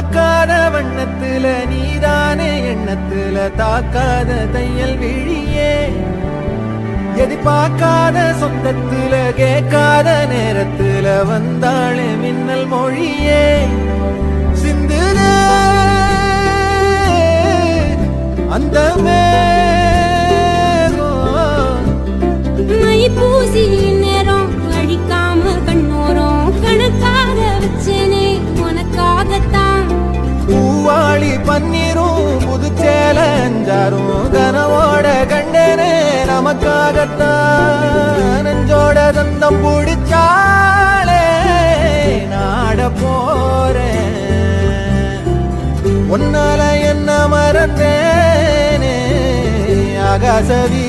பார்க்காத வண்ணத்துல நீதானே எண்ணத்துல தாக்காத தையல் விழியே எதிர்பார்க்காத சொந்தத்துல கேட்காத நேரத்துல வந்தாளே மின்னல் மொழியே சிந்துல அந்த பூசி நேரம் அழிக்காம கண்ணோரம் கணக்காக வச்சேனே உனக்காகத்தான் பூவாளி பன்னீரும் புதுச்சேலஞ்சாரும் கனவோட கண்டனே நமக்காகத்தான் நெஞ்சோட தந்தம் பிடிச்சாலே நாட போறேன் ஒன்னால என்ன மறந்தேனே ஆகாச வீ